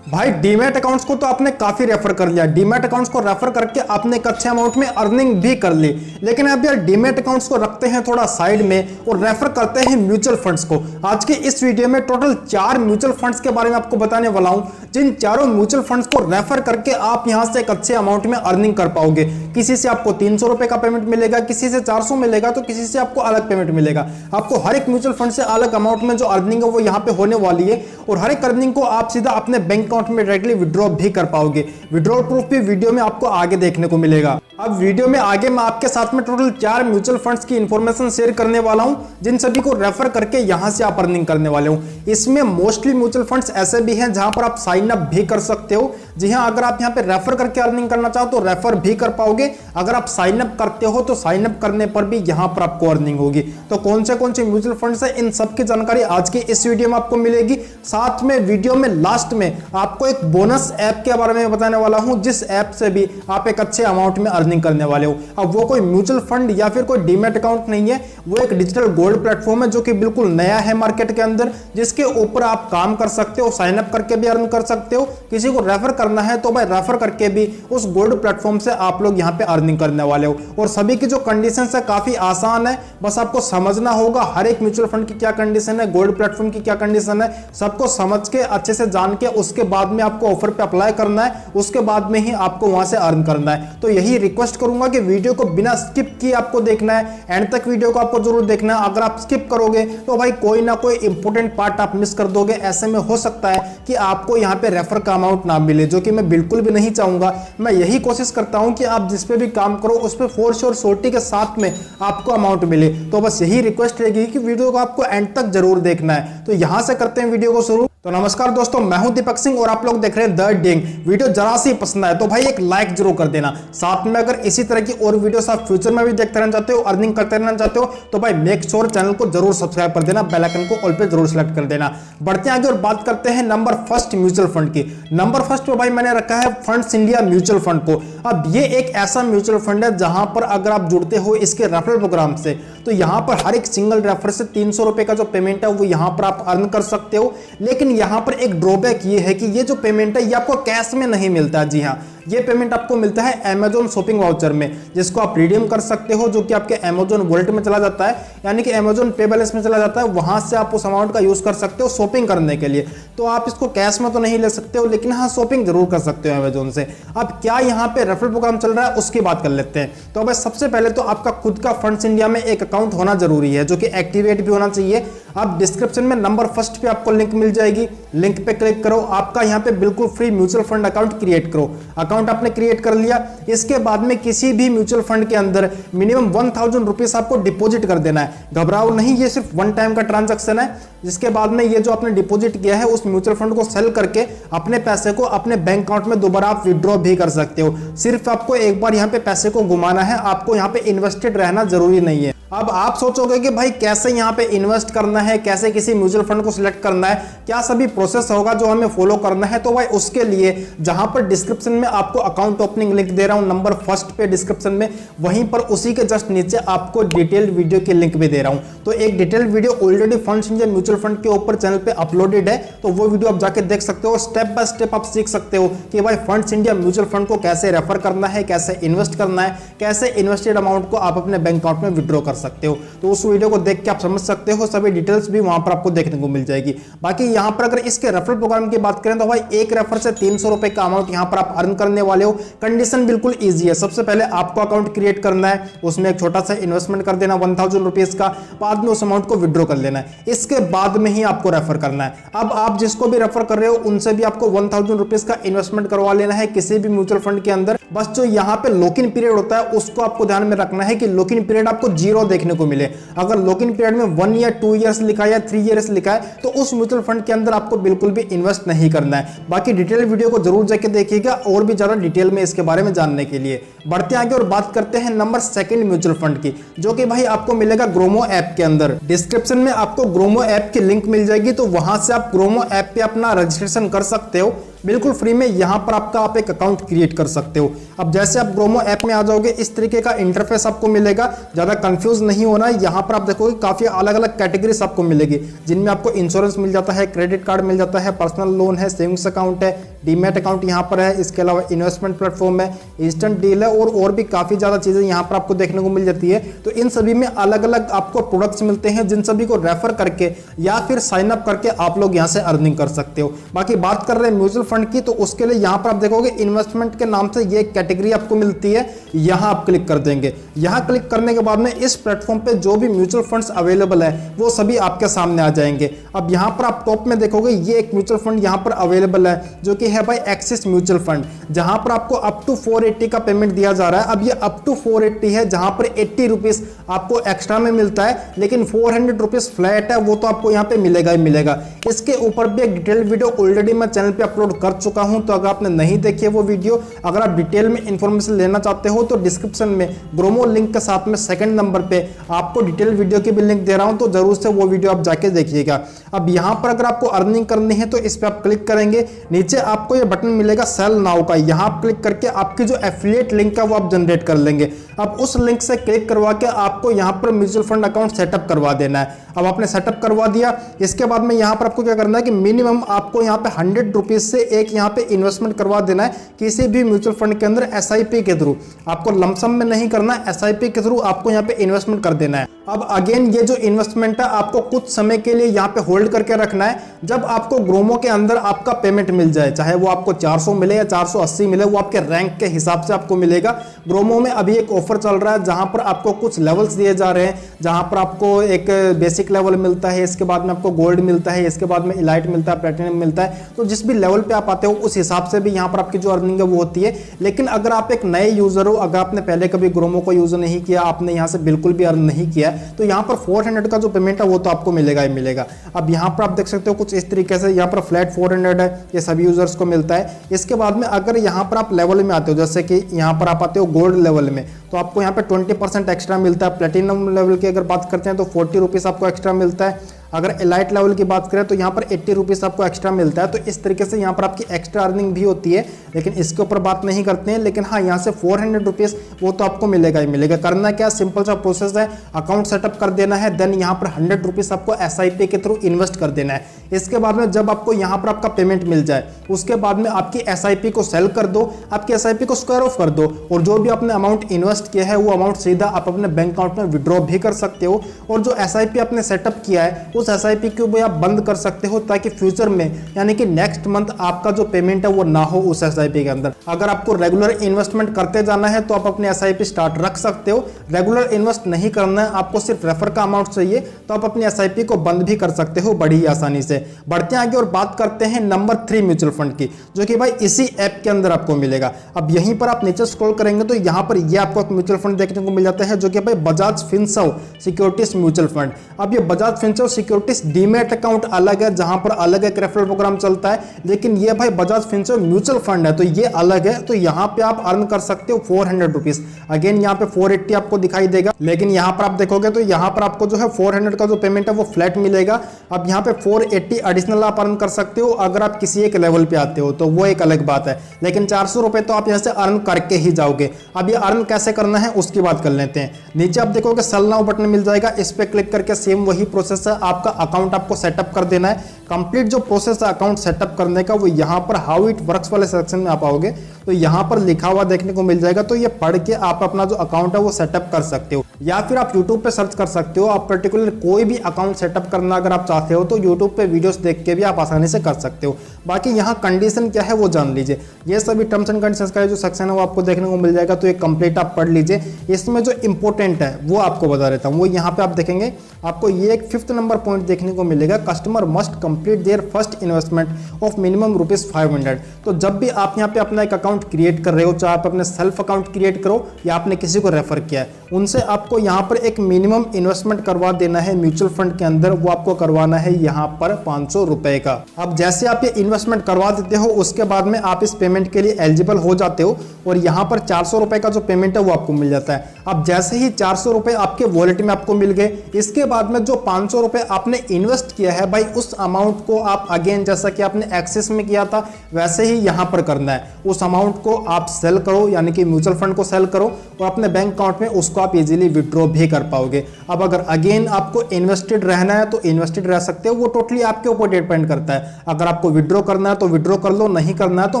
भाई demat accounts को तो आपने काफी रेफर कर लिया, डीमैट अकाउंट्स को रेफर करके आपने एक अच्छे अमाउंट में अर्निंग भी कर ली। लेकिन अब यार डीमैट अकाउंट्स को रखते हैं थोड़ा साइड में और रेफर करते हैं म्यूचुअल फंड्स को। आज के इस वीडियो में टोटल 4 म्यूचुअल फंड्स के बारे में आपको बताने वाला हूं, जिन चारों म्यूचुअल फंड्स को रेफर करके आप यहां से एक अच्छे अमाउंट में अर्निंग कर पाओगे। किसी से आपको 300 रुपए का पेमेंट मिलेगा, किसी से 400 मिलेगा, तो किसी से आपको अलग पेमेंट मिलेगा। आपको हर एक म्यूचुअल फंड से अलग अमाउंट में जो अर्निंग है वो यहाँ पे होने वाली है और हर एक अर्निंग को आप सीधा अपने बैंक अकाउंट में डायरेक्टली विड्रॉ भी कर पाओगे। विड्रॉल प्रूफ भी वीडियो में आपको आगे देखने को मिलेगा। अब वीडियो में आगे मैं आपके साथ में टोटल 4 म्यूचुअल फंड्स की इंफॉर्मेशन शेयर करने वाला हूं, जिन सभी को रेफर करके यहां से आप अर्निंग करने वाले हो। इसमें मोस्टली म्यूचुअल फंड्स ऐसे भी हैं जहां पर आप साइन अप भी कर सकते हो। जी हां, अगर आप यहां पे रेफर करके अर्निंग करना चाहो तो रेफर भी कर पाओगे। अगर आप साइन अप करते हो तो साइन अप करने पर भी यहां पर आपको अर्निंग होगी। तो कौन से म्यूचुअल फंड्स है, इन सब की जानकारी आज की इस वीडियो में आपको मिलेगी। साथ में वीडियो में लास्ट में आपको एक बोनस ऐप के बारे में बताने वाला हूं, जिस ऐप से भी आप एक अच्छे अमाउंट में अर्निंग करने वाले हो। अब वो कोई म्यूचुअल फंड या फिर कोई डीमैट अकाउंट नहीं है, वो एक डिजिटल गोल्ड प्लेटफॉर्म है जो कि बिल्कुल नया है मार्केट के अंदर, जिसके ऊपर आप काम कर सकते हो, साइन अप करके भी अर्न कर सकते हो। किसी को रेफर करना है तो भाई रेफर करके भी उस गोल्ड प्लेटफॉर्म से आप लोग यहाँ पे अर्निंग करने वाले हो। और सभी की जो कंडीशन है काफी आसान है, बस आपको समझना होगा हर एक म्यूचुअल फंड की क्या कंडीशन है, गोल्ड प्लेटफॉर्म की क्या कंडीशन है, सबको समझ के अच्छे से जान के उसके बाद में आपको ऑफर पे अप्लाई करना है, उसके बाद में ही आपको वहां से अर्न करना है। तो यही रिक्वेस्ट करूंगा कि वीडियो को बिना स्किप किए आपको देखना है, एंड तक वीडियो को आपको जरूर देखना है। अगर आप स्किप करोगे तो भाई कोई ना कोई इंपॉर्टेंट पार्ट आप मिस कर दोगे। ऐसे में हो सकता है कि आपको यहां पे रेफर का अमाउंट ना मिले, जो कि मैं बिल्कुल भी नहीं चाहूंगा। मैं यही कोशिश करता हूं कि आप जिस पे भी काम करो उस पे फोर्स और श्योरिटी के साथ में आपको अमाउंट मिले। तो बस यही रिक्वेस्ट रहेगी कि वीडियो को आपको एंड तक जरूर देखना है। तो यहां से करते हैं वीडियो को शुरू। तो नमस्कार दोस्तों, मैं हूं दीपक सिंह और आप लोग देख रहे हैं द डिंग। वीडियो जरा सी पसंद आए तो भाई एक लाइक जरूर कर देना। साथ में अगर इसी तरह की और वीडियोस आप फ्यूचर में भी देखते रहना चाहते हो, अर्निंग करते रहना चाहते हो, तो भाई मेक श्योर चैनल को जरूर सब्सक्राइब कर देना, बेल आइकन को ऑल पे जरूर सेलेक्ट कर देना। बढ़ते हैं आगे और बात करते हैं नंबर फर्स्ट म्यूचुअल फंड की। नंबर फर्स्ट पे भाई मैंने रखा है फंड्स इंडिया म्यूचुअल फंड को। अब ये एक ऐसा म्यूचुअल फंड है जहां पर अगर आप जुड़ते हो इसके रेफरल प्रोग्राम से, तो यहां पर हर एक सिंगल रेफर से 300 रुपए का जो पेमेंट है वो यहां पर आप अर्न कर सकते हो। लेकिन यहां पर एक ड्रॉबैक ये है कि ये जो पेमेंट है ये आपको कैश में नहीं मिलता। जी हाँ, ये पेमेंट आपको मिलता है Amazon शॉपिंग वाउचर में, जिसको आप रिडीम कर सकते हो, जो कि आपके Amazon वॉलेट में चला जाता है, यानी कि Amazon पे बैलेंस में चला जाता है। वहां से आप उस अमाउंट का यूज कर सकते हो शॉपिंग करने के लिए। तो आप इसको कैश में तो नहीं ले सकते हो, लेकिन हाँ शॉपिंग जरूर कर सकते हो Amazon से। अब क्या यहाँ पे रेफरल प्रोग्राम चल रहा है उसकी बात कर लेते हैं। तो अब सबसे पहले तो आपका खुद का फंड्स इंडिया में एक अकाउंट होना जरूरी है, जो कि एक्टिवेट भी होना चाहिए। आप डिस्क्रिप्शन में नंबर फर्स्ट पे आपको लिंक मिल जाएगी, लिंक पे क्लिक करो, आपका यहाँ पे बिल्कुल free mutual fund account create करो। अकाउंट आपने क्रिएट कर लिया, इसके बाद में किसी भी म्यूचुअल फंड के अंदर मिनिमम 1000 रुपीज आपको डिपॉजिट कर देना है। घबराओ नहीं, ये सिर्फ वन टाइम का ट्रांजैक्शन है। जिसके बाद में ये जो आपने डिपॉजिट किया है उस म्यूचुअल फंड को सेल करके अपने पैसे को अपने बैंक अकाउंट में दोबारा आप विड्रॉ भी कर सकते हो। सिर्फ आपको एक बार यहाँ पे पैसे को घुमाना है, आपको यहाँ पे इन्वेस्टेड रहना जरूरी नहीं है। अब आप सोचोगे कि भाई कैसे यहाँ पे इन्वेस्ट करना है, कैसे किसी म्यूचुअल फंड को सिलेक्ट करना है, क्या सभी प्रोसेस होगा जो हमें फॉलो करना है। तो भाई उसके लिए जहां पर डिस्क्रिप्शन में आपको अकाउंट ओपनिंग लिंक दे रहा हूं नंबर फर्स्ट पे डिस्क्रिप्शन में, वहीं पर उसी के जस्ट नीचे आपको डिटेल्ड वीडियो की लिंक भी दे रहा हूं। तो एक detailed video already funds India mutual fund के ऊपर चैनल पे अपलोडेड है, तो वो वीडियो आप जाके देख सकते हो। स्टेप बाय स्टेप आप सीख सकते हो कि भाई फंड्स इंडिया म्यूचुअल फंड को कैसे रेफर करना है, कैसे इन्वेस्ट करना है, कैसे इन्वेस्टेड अमाउंट को आप अपने बैंक अकाउंट में विड्रॉ कर सकते हो। तो उस वीडियो को देख के आप समझ सकते हो, सभी डिटेल्स भी वहां पर आपको देखने को मिल जाएगी। बाकी यहां पर अगर इसके रेफरल प्रोग्राम की बात करें तो भाई एक रेफर से 300 रुपए का अमाउंट यहां पर आप अर्न करने वाले हो। कंडीशन बिल्कुल इजी है। सबसे पहले आपको अकाउंट क्रिएट करना है, उसमें एक छोटा सा इन्वेस्टमेंट कर देना 1000 रुपीज का, बाद में उस अमाउंट को विड्रॉ कर लेना है। इसके बाद में ही आपको रेफर करना है। अब आप जिसको भी रेफर कर रहे हो उनसे भी आपको 1000 रुपीज का इन्वेस्टमेंट करवा लेना है किसी भी म्यूचुअल फंड के अंदर। बस जो यहाँ पे लॉक इन पीरियड होता है उसको आपको ध्यान में रखना है कि लॉक इन पीरियड आपको 0 देखने को मिले। अगर लॉक इन पीरियड में 1 या 2 ईयर्स लिखा है या 3 ईयर्स लिखा है तो उस म्यूचुअल फंड के अंदर आपको बिल्कुल भी इन्वेस्ट नहीं करना है। बाकी डिटेल वीडियो को जरूर जाके देखिएगा और भी ज्यादा डिटेल में इसके बारे में जानने के लिए। बढ़ते आगे और बात करते हैं नंबर सेकंड म्यूचुअल फंड की, जो कि भाई आपको मिलेगा ग्रोमो ऐप के अंदर। डिस्क्रिप्शन में आपको ग्रोमो ऐप की लिंक मिल जाएगी, तो वहां से आप ग्रोमो ऐप पे अपना रजिस्ट्रेशन कर सकते हो बिल्कुल फ्री में। यहां पर आप एक अकाउंट क्रिएट कर सकते हो। अब जैसे आप ग्रोमो ऐप में आ जाओगे इस तरीके का इंटरफेस आपको मिलेगा। ज्यादा कंफ्यूज नहीं होना है। यहां पर आप देखोगे काफी अलग अलग कैटेगरीज आपको मिलेगी, जिनमें आपको इंश्योरेंस मिल जाता है, क्रेडिट कार्ड मिल जाता है, पर्सनल लोन है, सेविंग्स अकाउंट है, डीमैट अकाउंट यहाँ पर है, इसके अलावा इन्वेस्टमेंट प्लेटफॉर्म है, इंस्टेंट डील है और भी काफ़ी ज़्यादा चीज़ें यहाँ पर आपको देखने को मिल जाती है। तो इन सभी में अलग अलग आपको प्रोडक्ट्स मिलते हैं जिन सभी को रेफर करके या फिर साइन अप करके आप लोग यहाँ से अर्निंग कर सकते हो। बाकी बात कर रहे हैं म्यूचुअल फंड की, तो उसके लिए यहाँ पर आप देखोगे इन्वेस्टमेंट के नाम से ये कैटेगरी आपको मिलती है, यहाँ आप क्लिक कर देंगे। यहाँ क्लिक करने के बाद में इस प्लेटफॉर्म पे जो भी म्यूचुअल फंड्स अवेलेबल है वो सभी आपके सामने आ जाएंगे। अब यहाँ पर आप टॉप में देखोगे ये एक म्यूचुअल फंड यहाँ पर अवेलेबल है जो कि है भाई एक्सिस म्यूचुअल फंड, जहां पर आपको अप टू 480 का पेमेंट दिया जा रहा है। अब ये अप टू 480 है, जहां पर 80 रुपीज आपको एक्स्ट्रा में मिलता है, लेकिन 400 रुपीज फ्लैट है, वो तो आपको यहाँ पे मिलेगा ही मिलेगा। इसके ऊपर भी एक डिटेल वीडियो ऑलरेडी मैं चैनल पे अपलोड कर चुका हूं, तो अगर आपने नहीं देखी है वो वीडियो, अगर आप डिटेल में इंफॉर्मेशन लेना चाहते हो तो डिस्क्रिप्शन में ग्रोमो लिंक के साथ में सेकंड नंबर पे आपको डिटेल वीडियो की भी लिंक दे रहा हूं, तो जरूर से वो वीडियो आप जाके देखिएगा। अब यहां पर अगर आपको अर्निंग करनी है तो इस पे आप क्लिक करेंगे, नीचे आपको ये बटन मिलेगा सेल नाउ का, यहां आप क्लिक करके आपकी जो एफिलिएट लिंक है वो आप जनरेट कर लेंगे। अब उस लिंक से क्लिक करवा के आपको यहां पर म्यूचुअल फंड अकाउंट सेटअप करवा देना है। अब आपने सेटअप करवा दिया, इसके बाद में यहां पर आपको क्या करना है कि मिनिमम आपको यहां पे 100 रुपीज से एक यहां पे इन्वेस्टमेंट करवा देना है किसी भी म्यूचुअल फंड के अंदर एसआईपी के थ्रू। आपको लमसम में नहीं करना है, एसआईपी के थ्रू आपको यहां पे इन्वेस्टमेंट कर देना है। अब अगेन ये जो इन्वेस्टमेंट है आपको कुछ समय के लिए यहाँ पे होल्ड करके रखना है। जब आपको ग्रोमो के अंदर आपका पेमेंट मिल जाए, चाहे वो आपको 400 मिले या 480 मिले, वो आपके रैंक के हिसाब से आपको मिलेगा। ग्रोमो में अभी एक ऑफर चल रहा है जहां पर आपको कुछ लेवल्स दिए जा रहे हैं, जहां पर आपको एक बेसिक लेवल मिलता है, इसके बाद में आपको गोल्ड मिलता है, इसके बाद में इलाइट मिलता है, प्लेटिनम मिलता है। तो जिस भी लेवल पे आप आते हो उस हिसाब से भी यहाँ पर आपकी जो अर्निंग है वो होती है। लेकिन अगर आप एक नए यूजर हो, अगर आपने पहले कभी ग्रोमो को यूज नहीं किया, आपने यहाँ से बिल्कुल भी अर्न नहीं किया, तो यहाँ पर 400 का जो पेमेंट है वो तो आपको मिलेगा ही मिलेगा। अब यहाँ पर आप देख सकते हो कुछ इस तरीके से, यहाँ पर फ्लैट 400 है, ये सभी यूजर्स को मिलता है। इसके बाद में अगर यहाँ पर आप लेवल में आते हो, जैसे कि यहाँ पर आप आते हो गोल्ड लेवल में, तो आपको यहाँ पे 20% एक्स्ट्रा मिलता है। प्लेटिनम लेवल की अगर बात करते हैं तो 40 रुपीज़ आपको एक्स्ट्रा मिलता है। अगर एलाइट लेवल की बात करें तो यहाँ पर 80 रुपीज़ आपको एक्स्ट्रा मिलता है। तो इस तरीके से यहाँ पर आपकी एक्स्ट्रा अर्निंग भी होती है, लेकिन इसके ऊपर बात नहीं करते हैं। लेकिन हाँ, यहाँ से 400 रुपीज़ वो तो आपको मिलेगा ही मिलेगा। करना क्या, सिंपल सा प्रोसेस है, अकाउंट सेटअप कर देना है, देन यहाँ पर 100 रुपीज़ आपको एसआईपी के थ्रू इन्वेस्ट कर देना है। इसके बाद में जब आपको यहाँ पर आपका पेमेंट मिल जाए, उसके बाद में आपकी एसआईपी को सेल कर दो, आपकी एसआईपी को स्क्वायर ऑफ कर दो, और जो भी आपने अमाउंट इन्वेस्ट किया है वो अमाउंट सीधा आप अपने बैंक अकाउंट में विड्रॉ भी कर सकते हो। और जो एसआईपी आपने सेटअप किया है उस एसआईपी को आप बंद कर सकते हो, ताकि फ्यूचर में यानी कि नेक्स्ट मंथ आपका जो पेमेंट है वो ना हो उस एसआईपी के अंदर। अगर आपको रेगुलर इन्वेस्टमेंट करते जाना है तो आप अपने एसआईपी स्टार्ट रख सकते हो। रेगुलर इन्वेस्ट नहीं करना है, आपको सिर्फ रेफर का अमाउंट चाहिए, तो आप अपनी एसआईपी को बंद भी कर सकते हो बड़ी आसानी से। बढ़ते हैं आगे और बात करते हैं नंबर 3 म्यूचुअल फंड की, जो कि भाई इसी ऐप के अंदर आपको मिलेगा। अब यहीं पर आप नीचे स्क्रॉल करेंगे तो यहाँ पर ये आपको एक म्यूचुअल फंड देखने को मिल जाता है, जो कि भाई Bajaj Finserv securities mutual fund. अब ये Bajaj Finserv securities demat account अलग है, जहां पर अलग एक रेफरल प्रोग्राम चलता है, लेकिन ये भाई बजाज फिनसर्व म्यूचुअल फंड है तो ये अलग है। तो यहां पे आप अर्न कर सकते हो 400 रुपीज। अगेन यहाँ पे 480 आपको दिखाई देगा, लेकिन यहाँ पर आप देखोगे तो यहाँ पर आपको जो है 400 का जो पेमेंट है वो फ्लैट मिलेगा। अब यहाँ पे 480 एडिशनल आप अर्न कर सकते हो अगर आप किसी एक लेवल पे आते हो, तो वो एक अलग बात है, लेकिन 400 रुपए तो आप यहाँ से अर्न करके ही जाओगे। अब ये अर्न कैसे करना है उसकी बात कर लेते हैं। नीचे आप देखोगे सेल नाउ बटन मिल जाएगा, इस पे क्लिक करके सेम वही प्रोसेस है, आपका अकाउंट आपको सेटअप कर देना है। कंप्लीट जो प्रोसेस है अकाउंट सेटअप करने का वो यहाँ पर हाउ इट वर्क्स वाले सेक्शन में आप आओगे तो यहाँ पर लिखा हुआ देखने को मिल जाएगा, तो ये पढ़ के आप अपना जो अकाउंट है वो सेटअप कर सकते हो, या फिर आप यूट्यूब पे सर्च कर सकते हो। आप पर्टिकुलर कोई भी अकाउंट सेटअप करना अगर आप चाहते हो तो यूट्यूब पे वीडियोस देख के भी आप आसानी से कर सकते हो। बाकी यहाँ कंडीशन क्या है वो जान लीजिए, ये सभी टर्म्स एंड कंडीशंस का जो सेक्शन है वो आपको देखने को मिल जाएगा, तो ये कंप्लीट आप पढ़ लीजिए। इसमें जो इंपॉर्टेंट है वो आपको बता देता हूँ, वो यहाँ पे आप देखेंगे, आपको ये एक 5th नंबर पॉइंट देखने को मिलेगा, customer must complete their first investment of minimum ₹500। तो जब भी आप यहाँ पे अपना एक अकाउंट क्रिएट कर रहे हो, चाहे आप अपने सेल्फ अकाउंट क्रिएट करो या आपने किसी को रेफर किया है, उनसे आपको यहाँ पर एक मिनिमम इन्वेस्टमेंट करवा देना है म्यूचुअल फंड के अंदर। वो आपको करवाना है यहाँ पर 500 रुपए का। अब जैसे आप ये इन्वेस्टमेंट करवा देते हो उसके बाद में आप इस पेमेंट के लिए एलिजिबल हो जाते हो, और यहाँ पर 400 रुपए का जो पेमेंट है वो आपको मिल जाता है। अब जैसे ही 400 रुपए आपके वॉलेट में आपको मिल गए, इसके बाद में जो 500 रुपए आपने इन्वेस्ट किया है भाई, उस अमाउंट को आप अगेन जैसा कि आपने एक्सेस में किया था वैसे ही यहां पर करना है। उस अमाउंट को आप सेल करो, यानी कि म्यूचुअल फंड को सेल करो और अपने बैंक अकाउंट में उसको आप इजीली विड्रॉ भी कर पाओगे। अब अगर अगेन आपको इन्वेस्टेड रहना है तो इन्वेस्टेड रह सकते हो, वो टोटली आपके ऊपर डिपेंड करता है। अगर आपको विड्रॉ करना है तो विड्रॉ कर लो, नहीं करना है तो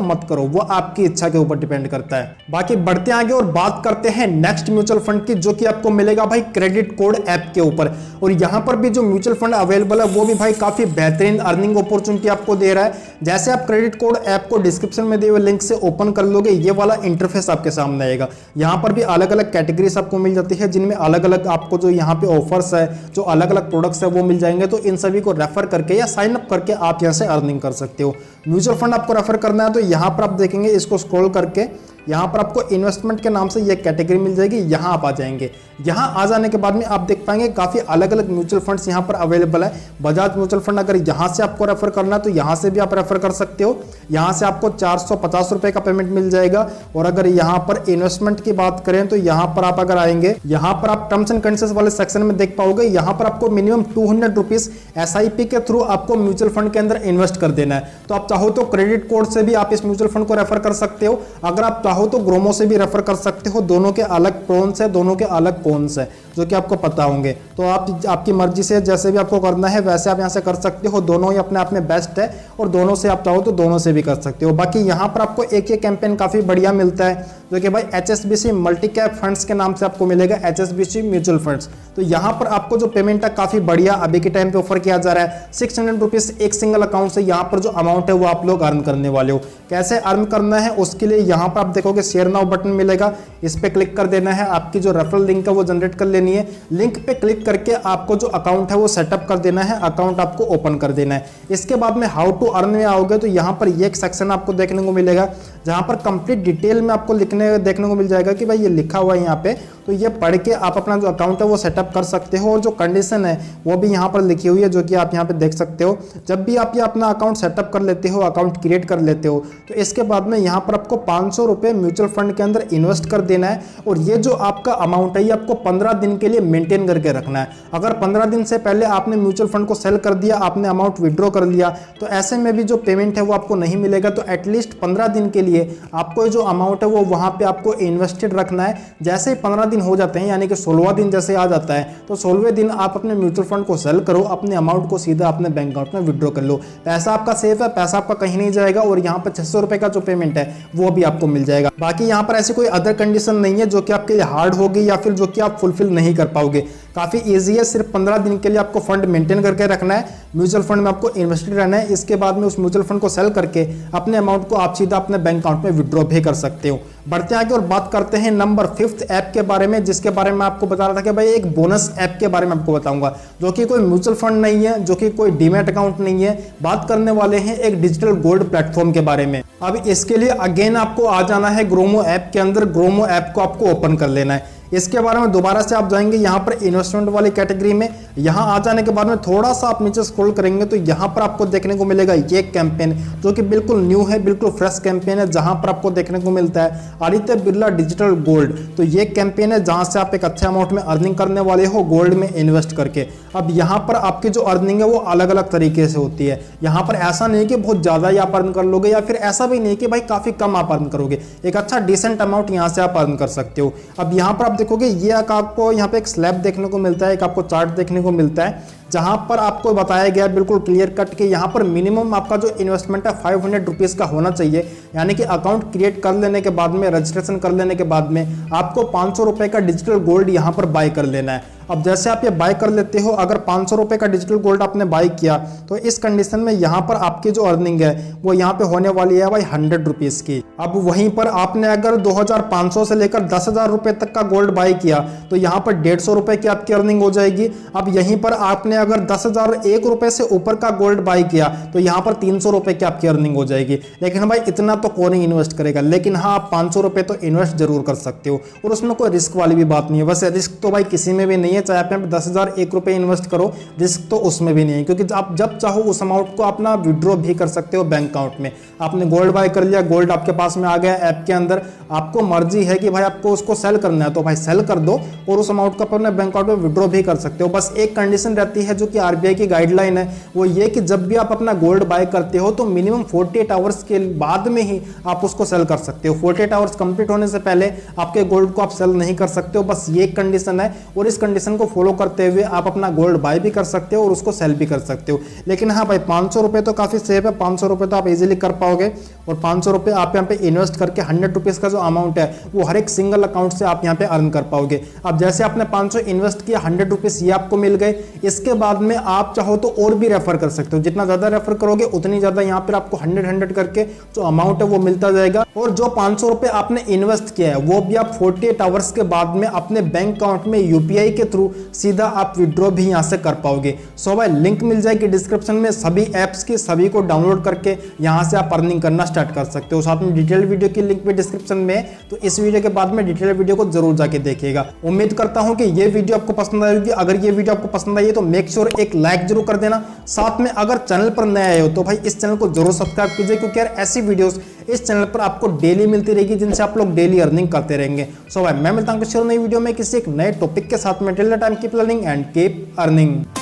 मत करो, वो आपकी इच्छा के ऊपर डिपेंड करता है। बाकी बढ़ते आगे और बात करते हैं नेक्स्ट म्यूचुअल फंड की, जो कि आपको मिलेगा भाई क्रेडिट कोड ऐप के ऊपर। और यहां पर भी जो म्यूचुअल फंड अवेलेबल है वो भी भाई काफी बेहतरीन अर्निंग अपॉर्चुनिटी आपको दे रहा है। जैसे आप क्रेडिट कोड ऐप को डिस्क्रिप्शन में दिए हुए लिंक से ओपन कर लोगे, ये वाला इंटरफेस आपके सामने आएगा। यहां पर भी अलग अलग कैटेगरीज आपको मिल जाती है, जिनमें अलग अलग आपको जो यहाँ पे ऑफर्स है, जो अलग अलग प्रोडक्ट्स है वो मिल जाएंगे। तो इन सभी को रेफर करके या साइन अप करके आप यहाँ से अर्निंग कर सकते हो। म्यूचुअल फंड आपको रेफर करना है तो यहाँ पर आप देखेंगे, इसको स्क्रॉल करके यहाँ पर आपको इन्वेस्टमेंट के नाम से ये कैटेगरी मिल जाएगी। यहाँ आप आ जाएंगे। यहाँ आ जाने के बाद में आप देख पाएंगे काफी अलग अलग म्यूचुअल फंड्स यहाँ पर अवेलेबल है। बजाज म्यूचुअल फंड अगर यहाँ से आपको रेफर करना है तो यहाँ से भी आप रेफर कर सकते हो। यहाँ से आपको 450 रुपए का पेमेंट मिल जाएगा। और अगर यहाँ पर इन्वेस्टमेंट की बात करें तो यहाँ पर आप अगर आएंगे, यहाँ पर आप टर्म्स एंड कंडीशंस वाले सेक्शन में देख पाओगे, यहाँ पर आपको मिनिमम 200 रुपीज SIP के थ्रू आपको म्यूचुअल फंड के अंदर इन्वेस्ट कर देना है। तो आप चाहो तो क्रेडिट कोड से भी आप इस म्यूचुअल फंड को रेफर कर सकते हो। अगर आप चाहो तो ग्रोमो से भी रेफर कर सकते हो। दोनों के अलग प्रोन्स है, दोनों के अलग कॉन्स है, जो कि आपको पता होंगे। तो आप आपकी मर्जी से जैसे भी आपको करना है वैसे आप यहाँ से कर सकते हो। दोनों ही अपने आप में बेस्ट है और दोनों से आप चाहो तो दोनों से भी कर सकते हो। बाकी यहाँ पर आपको एक कैंपेन काफी बढ़िया मिलता है, जो कि भाई HSBC मल्टी कैप फंड्स के नाम से आपको मिलेगा, HSBC म्यूचुअल फंड्स। तो यहाँ पर आपको जो पेमेंट है काफी बढ़िया अभी के टाइम पे ऑफर किया जा रहा है। 600 रुपीज एक सिंगल अकाउंट से यहाँ पर जो अमाउंट है वो आप लोग अर्न करने वाले हो। कैसे अर्न करना है उसके लिए यहाँ पर आप देखोगे शेयर नाउ बटन मिलेगा, इस पे क्लिक कर देना है। आपकी जो रेफरल लिंक है वो जनरेट कर लेनी है। लिंक पे क्लिक करके आपको जो अकाउंट है वो सेटअप कर देना है, अकाउंट आपको ओपन कर देना है। इसके बाद में हाउ टू अर्न में आओगे तो यहाँ पर ये एक सेक्शन आपको देखने को मिलेगा, जहां पर कंप्लीट डिटेल में आपको देखने को मिल जाएगा कि भाई ये लिखा हुआ है यहाँ पे। तो ये पढ़ के आप अपना जो अकाउंट है वो सेटअप कर सकते हो। और जो कंडीशन है वो भी यहाँ पर लिखी हुई है, जो कि आप यहाँ पे देख सकते हो। जब भी आप ये अपना अकाउंट सेटअप कर लेते हो, अकाउंट क्रिएट कर लेते हो, तो इसके बाद में यहाँ पर आपको 500 रुपये म्यूचुअल फंड के अंदर इन्वेस्ट कर देना है। और ये जो आपका अमाउंट है ये आपको 15 दिन के लिए मेंटेन करके रखना है। अगर 15 दिन से पहले आपने म्यूचुअल फंड को सेल कर दिया, आपने अमाउंट विड्रॉ कर लिया, तो ऐसे में भी जो पेमेंट है वो आपको नहीं मिलेगा। तो एटलीस्ट 15 दिन के लिए आपको जो अमाउंट है वो वहां पे आपको इन्वेस्टेड रखना है। जैसे ही 15 दिन हो जाते हैं, यानी कि 16वां दिन जैसे आ जाता है, तो 16वें दिन आप अपने म्यूचुअल फंड को सेल करो, अपने अमाउंट को सीधा अपने बैंक अकाउंट में विड्रॉ कर लो। पैसा आपका सेफ है, पैसा आपका कहीं नहीं जाएगा। और यहाँ पर 600 रुपए का जो पेमेंट है वो भी आपको मिल जाएगा। बाकी यहाँ पर ऐसी कोई अदर कंडीशन नहीं है जो कि आपके लिए हार्ड होगी या फिर जो कि आप फुलफिल नहीं कर पाओगे। काफी इजी है, सिर्फ 15 दिन के लिए आपको फंड मेंटेन करके रखना है, म्यूचुअल फंड में आपको इन्वेस्टेड रहना है। इसके बाद में उस म्यूचुअल फंड को सेल करके अपने अमाउंट को आप सीधा अपने बैंक अकाउंट में विड्रॉ भी कर सकते हो। बढ़ते आगे और बात करते हैं नंबर 5 ऐप के बारे में, जिसके बारे में आपको बता रहा था कि भाई एक बोनस ऐप के बारे में आपको बताऊंगा, जो कि कोई म्यूचुअल फंड नहीं है, जो कि कोई डीमैट अकाउंट नहीं है। बात करने वाले हैं एक डिजिटल गोल्ड प्लेटफॉर्म के बारे में। अब इसके लिए अगेन आपको आ जाना है ग्रोमो ऐप के अंदर। ग्रोमो ऐप को आपको ओपन कर लेना है। इसके बारे में दोबारा से आप जाएंगे यहाँ पर इन्वेस्टमेंट वाली कैटेगरी में। यहाँ आ जाने के बाद में थोड़ा सा आप नीचे स्क्रॉल करेंगे तो यहाँ पर आपको देखने को मिलेगा ये कैंपेन, जो कि बिल्कुल न्यू है, बिल्कुल फ्रेश कैंपेन है, जहाँ पर आपको देखने को मिलता है आदित्य बिरला डिजिटल गोल्ड। तो ये कैंपेन है जहाँ से आप एक अच्छे अमाउंट में अर्निंग करने वाले हो गोल्ड में इन्वेस्ट करके। अब यहाँ पर आपकी जो अर्निंग है वो अलग अलग तरीके से होती है। यहाँ पर ऐसा नहीं कि बहुत ज़्यादा ही आप अर्न कर लोगे, या फिर ऐसा भी नहीं कि भाई काफ़ी कम आप अर्न करोगे। एक अच्छा डिसेंट अमाउंट यहाँ से आप अर्न कर सकते हो। अब यहाँ पर आप देखोगे ये आपको यहाँ पे एक स्लैब देखने को मिलता है, एक आपको चार्ट देखने को मिलता है, जहां पर आपको बताया गया बिल्कुल क्लियर कट कि यहाँ पर मिनिमम आपका जो इन्वेस्टमेंट है 500 रुपीज़ का होना चाहिए। यानी कि अकाउंट क्रिएट कर लेने के बाद में, रजिस्ट्रेशन कर लेने के बाद में आपको 500 रुपये का डिजिटल गोल्ड यहाँ पर बाय कर लेना है। अब जैसे आप ये बाय कर लेते हो, अगर 500 रुपये का डिजिटल गोल्ड आपने बाय किया तो इस कंडीशन में यहाँ पर आपकी जो अर्निंग है वो यहाँ पे होने वाली है भाई 100 रुपीज़ की। अब वहीं पर आपने अगर 2500 से लेकर 10,000 रुपये तक का गोल्ड बाय किया तो यहाँ पर 150 रुपये की आपकी अर्निंग हो जाएगी। अब यहीं पर आपने अगर 10,001 रुपए से ऊपर का गोल्ड बाई किया तो यहाँ पर 300 रुपए की आपकी अर्निंग हो जाएगी। लेकिन भाई इतना तो कौन ही इन्वेस्ट करेगा, लेकिन हाँ आप 500 रुपए तो इन्वेस्ट जरूर कर सकते हो और उसमें कोई रिस्क वाली भी बात नहीं है। वैसे रिस्क तो भाई किसी में भी नहीं है, चाहे आप यहाँ पे 10,001 रुपए इन्वेस्ट करो, रिस्क तो उसमें भी नहीं है, क्योंकि आप जब चाहो उस अमाउंट को अपना विड्रॉ भी कर सकते हो बैंक अकाउंट में। आपने गोल्ड बाय कर लिया, गोल्ड आपके पास में आ गया ऐप के अंदर, आपको मर्जी है कि भाई आपको उसको सेल करना है तो भाई सेल कर दो और उस अमाउंट को अपने बैंक अकाउंट में विड्रॉ भी कर सकते हो। बस एक कंडीशन रहती है जो कि आरबीआई की गाइडलाइन है, वो ये कि जब भी आप अपना गोल्ड बाय करते हो तो मिनिमम 48 आवर्स के बाद में ही आप उसको सेल कर सकते हो। 48 आवर्स कंप्लीट होने से पहले आपके गोल्ड को आप सेल नहीं कर सकते हो, बस ये कंडीशन है और इस कंडीशन को फॉलो करते हुए आप अपना गोल्ड बाय भी कर सकते हो और उसको सेल भी कर सकते हो। लेकिन हाँ भाई 500 रुपए तो काफी सेफ है, 500 रुपए तो आप इजीली कर पाओगे और 500 रुपए आप यहाँ पे इन्वेस्ट करके 100 रुपीज का जो अमाउंट है वो हर एक सिंगल अकाउंट से आप यहाँ पे अर्न कर पाओगे। अब जैसे आपने 500 इन्वेस्ट किया, 100 रुपीज ये आपको मिल गए, इसके बाद में आप चाहो तो और भी रेफर कर सकते हो। जितना ज्यादा रेफर करोगे उतनी ज्यादा यहाँ पर आपको 100 करके जो अमाउंट है वो मिलता जाएगा और जो 500 रुपए आपने इन्वेस्ट किया है वो भी आप 48 आवर्स के बाद में अपने बैंक अकाउंट में यूपीआई के थ्रू सीधा आप विड्रॉ भी यहाँ से कर पाओगे। सो भाई लिंक मिल जाएगी डिस्क्रिप्शन में सभी एप्स की, सभी को डाउनलोड करके यहाँ से आप अर्निंग करना स्टार्ट कर सकते हो। साथ में डिटेल वीडियो की लिंक भी डिस्क्रिप्शन में है, तो इस वीडियो के बाद में डिटेल वीडियो को जरूर जाके देखिएगा। उम्मीद करता हूँ कि ये वीडियो आपको पसंद आएगी। अगर ये वीडियो आपको पसंद आई है तो मेक श्योर एक लाइक जरूर कर देना। साथ में अगर चैनल पर नए आए हो तो भाई इस चैनल को जरूर सब्सक्राइब कीजिए, क्योंकि यार ऐसी वीडियोस इस चैनल पर आपको डेली मिलती रहेगी जिनसे आप लोग डेली अर्निंग करते रहेंगे। सो भाई मैं मिलता हूँ किसी नई वीडियो में किसी एक नए टॉपिक के साथ में। Till the time keep learning and keep earning.